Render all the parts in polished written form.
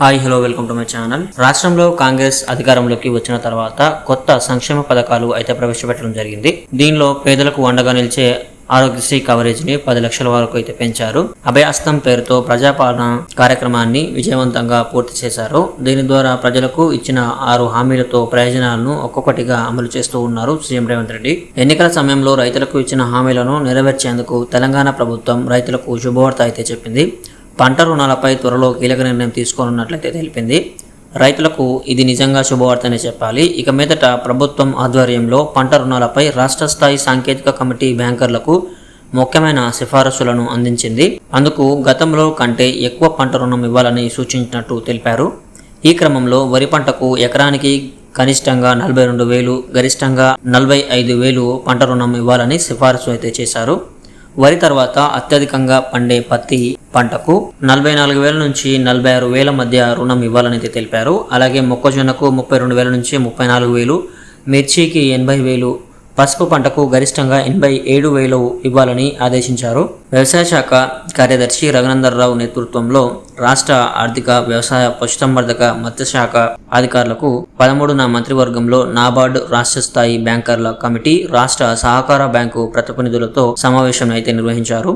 Hi hello welcome to my channel. రాష్ట్రంలో కాంగ్రెస్ అధికారంలోకి వచ్చిన తర్వాత కొత్త సంక్షేమ పథకాలు అయితే ప్రవేశపెట్టడం జరిగింది. దీనిలో పేదలకు అండగా నిలిచే ఆరోగ్యశ్రీ కవరేజ్ ని 10 లక్షల వరకు అయితే పెంచారు. అభయహస్తం పేరుతో ప్రజాపాలన కార్యక్రమాన్ని విజయవంతంగా పూర్తి చేశారు. దీని ద్వారా ప్రజలకు ఇచ్చిన 6 హామీలతో ప్రయోజనాలను ఒక్కొక్కటిగా అమలు చేస్తూ ఉన్నారు సీఎం రేవంత్ రెడ్డి. ఎన్నికల సమయంలో రైతులకు ఇచ్చిన హామీలను నెరవేర్చేందుకు తెలంగాణ ప్రభుత్వం రైతులకు శుభవార్త అయితే చెప్పింది. పంట రుణాలపై త్వరలో కీలక నిర్ణయం తీసుకోనున్నట్లయితే తెలిపింది. రైతులకు ఇది నిజంగా శుభవార్తనే చెప్పాలి. ఇక మీదట ప్రభుత్వం ఆధ్వర్యంలో పంట రుణాలపై రాష్ట్ర స్థాయి సాంకేతిక కమిటీ బ్యాంకర్లకు ముఖ్యమైన సిఫారసులను అందించింది. అందుకు గతంలో కంటే ఎక్కువ పంట రుణం ఇవ్వాలని సూచించినట్టు తెలిపారు. ఈ క్రమంలో వరి పంటకు ఎకరానికి కనిష్టంగా 42,000, గరిష్టంగా 45,000 పంట రుణం ఇవ్వాలని సిఫారసు అయితే చేశారు. వరి తర్వాత అత్యధికంగా పండే పత్తి పంటకు 44,000 నుంచి 46,000 మధ్య రుణం ఇవ్వాలని తెలిపారు. అలాగే మొక్కజొన్నకు 32,000 నుంచి 34,000, మిర్చికి 80,000, పసుపు పంటకు గరిష్టంగా 87,000 ఇవ్వాలని ఆదేశించారు. వ్యవసాయ శాఖ కార్యదర్శి రఘునందన్ రావు నేతృత్వంలో రాష్ట్ర ఆర్థిక, వ్యవసాయ, పశుసంవర్ధక, మత్స్యశాఖ అధికారులకు 13వ మంత్రివర్గంలో నాబార్డు రాష్ట్ర స్థాయి బ్యాంకర్ల కమిటీ, రాష్ట్ర సహకార బ్యాంకు ప్రతినిధులతో సమావేశం అయితే నిర్వహించారు.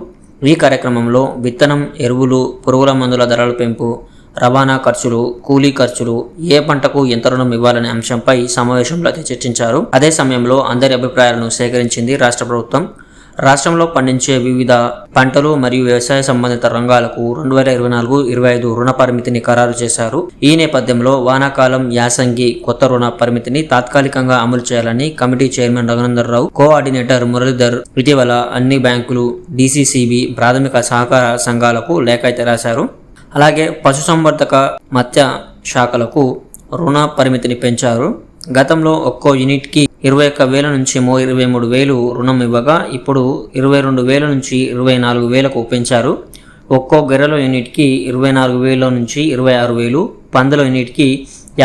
ఈ కార్యక్రమంలో విత్తనం, ఎరువులు, పురుగుల మందుల ధరల పెంపు, రవాణా ఖర్చులు, కూలీ ఖర్చులు, ఏ పంటకు ఎంత రుణం ఇవ్వాలనే అంశంపై సమావేశంలో అయితే చర్చించారు. అదే సమయంలో అందరి అభిప్రాయాలను సేకరించింది రాష్ట్ర ప్రభుత్వం. రాష్ట్రంలో పండించే వివిధ పంటలు మరియు వ్యవసాయ సంబంధిత రంగాలకు 2024-25 రుణ పరిమితిని ఖరారు చేశారు. ఈ నేపథ్యంలో వానాకాలం, యాసంగి కొత్త రుణ పరిమితిని తాత్కాలికంగా అమలు చేయాలని committee chairman Raghunandan Rao, coordinator Muralidhar ఇటీవల అన్ని బ్యాంకులు, డీసీసీబీ, ప్రాథమిక సహకార సంఘాలకు లేఖ అయితే రాశారు. అలాగే పశుసంవర్ధక, మత్స్య శాఖలకు రుణ పరిమితిని పెంచారు. గతంలో ఒక్కో యూనిట్కి 21,000 నుంచి 23,000 రుణం ఇవ్వగా ఇప్పుడు 22,000 నుంచి 24,000కు పెంచారు. ఒక్కో గొర్రెల యూనిట్కి 24,000 నుంచి 26,000, పందుల యూనిట్కి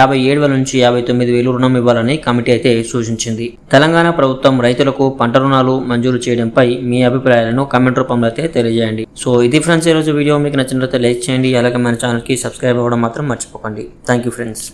57,000 నుంచి 59,000 రుణం ఇవ్వాలని కమిటీ అయితే సూచించింది. తెలంగాణ ప్రభుత్వం రైతులకు పంట రుణాలు మంజూరు చేయడంపై మీ అభిప్రాయాలను కామెంట్ రూపంలో అయితే తెలియజేయండి. సో ఇది ఫ్రెండ్స్, ఈరోజు వీడియో మీకు నచ్చినట్లయితే లైక్ చేయండి. అలాగే మన ఛానల్కి సబ్స్క్రైబ్ అవ్వడం మాత్రం మర్చిపోకండి. Thank you friends.